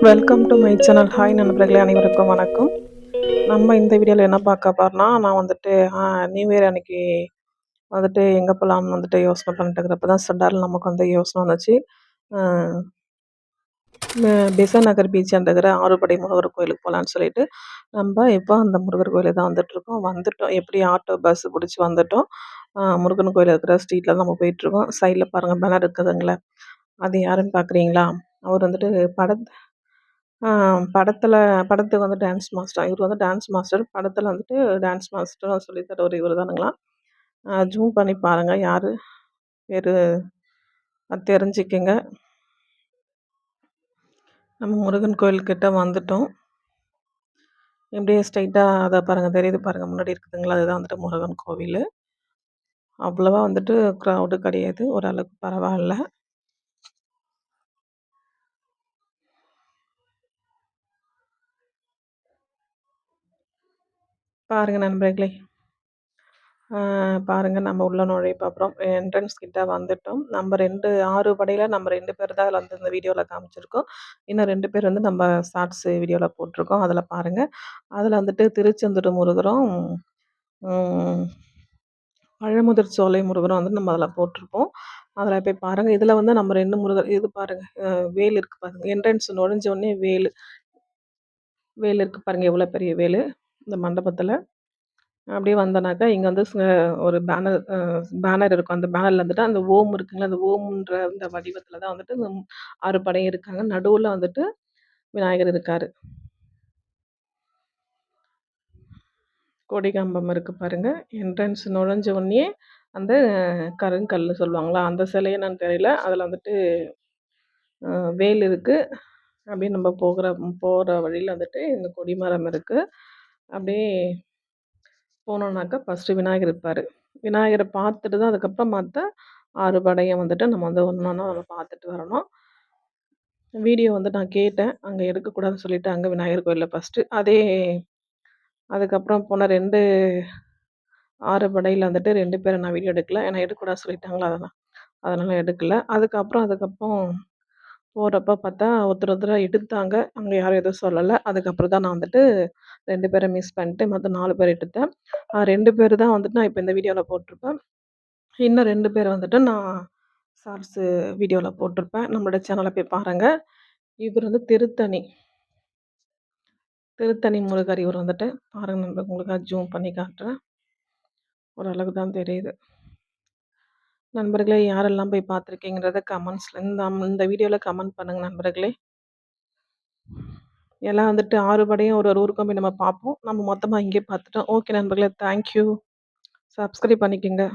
Welcome to my channel. Hi நண்பர்களே, அனைவருக்கும் வணக்கம். நம்ம இந்த வீடியோவில் என்ன பார்க்க போறோம்னா, நான் வந்துட்டு நியூ இயர் அன்னைக்கு வந்துட்டு எங்கே போகலான்னு வந்துட்டு யோசனை பண்ணிட்டு இருக்கிறப்ப தான் சடார்னு நமக்கு வந்து யோசனை வந்துச்சு. பெசன் நகர் பீச் இருக்கிற ஆறுபடை முருகர் கோயிலுக்கு போகலான்னு சொல்லிட்டு நம்ம இப்போ அந்த முருகர் கோயிலுக்கு தான் வந்துட்டுருக்கோம். வந்துட்டோம், எப்படி ஆட்டோ பஸ் பிடிச்சி வந்துட்டோம். முருகன் கோயில் இருக்கிற ஸ்ட்ரீட்டில் நம்ம போயிட்டுருக்கோம். சைடில் பாருங்கள் பேனர் இருக்குதுங்களே, அது யாருன்னு பார்க்குறீங்களா? அவர் வந்துட்டு ஆ படத்துக்கு வந்து டான்ஸ் மாஸ்டர். இவரு வந்து டான்ஸ் மாஸ்டர். படத்துல வந்துட்டு டான்ஸ் மாஸ்டரா சொல்லி தரவரு இவரு தானுங்களாம். ஜூம் பண்ணி பாருங்க யாரு பேரு தெரிஞ்சுக்கங்க. நம்ம முருகன் கோயில் கிட்ட வந்துட்டோம். இப்படியே ஸ்ட்ரைட்டா அத பாருங்க, தெரியுது பாருங்க முன்னாடி இருக்குதுங்களா? அதுதான் வந்துட்டு முருகன் கோவிலு. அவ்வளவா வந்துட்டு க்ரௌடு கிடையாது. ஓரளவுக்கு பரவால்ல. பாருங்க நண்பர்களே. பாருங்க நம்ம உள்ள நுழைய பார்க்குறோம். என்ட்ரன்ஸ் கிட்ட வந்துட்டோம். நம்ம 2 6 படையில நம்ம 2 பேர் தான் அதில வந்து இந்த வீடியோல காமிச்சிருக்கோம். இன்னும் 2 பேர் வந்து நம்ம ஷார்ட்ஸ் வீடியோல போட்டிருக்கோம். அதில பாருங்க. அதில வந்துட்டு திருச்செந்தூர் முருகரும், ம் பழமுதிர் சோலை முருகரும் வந்து நம்ம அதில போட்டிருப்போம். அதில போய் பாருங்க. இதில வந்து நம்ம 2 முருகர் இது பாருங்க. வேல் இருக்கு பாருங்க. என்ட்ரன்ஸ் நுழைஞ்ச உடனே வேலு வேல் இருக்கு பாருங்க. எவ்வளோ பெரிய வேலு இந்த மண்டபத்தில. அப்படியே வந்தோனாக்கா, இங்க வந்து ஒரு பேனர் இருக்கும். அந்த பேனர்ல வந்துட்டு அந்த ஓம் இருக்குங்களா, அந்த ஓம்ன்ற அந்த வடிவத்துல தான் வந்துட்டு இந்த 6 படையும் இருக்காங்க. நடுவுல வந்துட்டு விநாயகர் இருக்காரு. கொடிகம்பம் இருக்கு பாருங்க. என்ட்ரன்ஸ் நுழைஞ்ச உடனேயே அந்த கருங்கல்னு சொல்லுவாங்கல்ல, அந்த சிலை என்னன்னு தெரியல. அதுல வந்துட்டு வேல் இருக்கு. அப்படியே நம்ம போற வழியில வந்துட்டு இந்த கொடிமரம் இருக்கு. அப்படியே போனோம்னாக்கா ஃபர்ஸ்ட்டு விநாயகர் இருப்பாரு. விநாயகர பார்த்துட்டு தான் அதுக்கப்புறம் மத்த 6 படையும் வந்துட்டு நம்ம வந்து ஒண்ணொண்ணா நம்ம பார்த்துட்டு வரணும். வீடியோ வந்து நான் கேட்டேன். அங்க எடுக்கக்கூடாதுன்னு சொல்லிட்டாங்க விநாயகர் கோயில்ல ஃபர்ஸ்ட்டு. அதுக்கப்புறம் போன 6 படையில வந்துட்டு 2 பேர நான் வீடியோ எடுக்கல. ஏன்னா எடுக்கக்கூடாதுன்னு சொல்லிட்டாங்களா அதனால எடுக்கல. அதுக்கப்புறம் போறப்ப பார்த்தா ஒருத்தரா எடுத்தாங்க. அங்க யாரும் எதுவும் சொல்லல. அதுக்கப்புறம் தான் நான் வந்துட்டு 2 பேர மிஸ் பண்ணிட்டு மொத்தம் 4 பேர் எடுத்தேன். 2 பேரு தான் வந்துட்டு நான் இப்ப இந்த வீடியோல போட்டிருப்பேன். இன்னும் 2 பேர் வந்துட்டு நான் ஷார்ட்ஸு வீடியோல போட்டிருப்பேன். நம்மளோட சேனல போய் பாருங்க. இவர் வந்து திருத்தணி முருகர் இவர் வந்துட்டு. பாருங்க நண்பர்களே, உங்களுக்காக ஜூம் பண்ணி காட்டுறேன். ஓரளவுக்கு தான் தெரியுது. நண்பர்களே, யாரெல்லாம் போய் பார்த்துருக்கீங்கன்றத கமெண்ட்ஸ்ல இந்த வீடியோல கமெண்ட் பண்ணுங்க நண்பர்களே. எல்லாம் வந்துட்டு 6 படையும் ஒரு ஒரு ஊருக்கும் போய் நம்ம பார்ப்போம். நம்ம மொத்தமா இங்கேயே பார்த்துட்டோம். ஓகே நண்பர்களே, தேங்க் யூ. சப்ஸ்கிரைப் பண்ணிக்கங்க.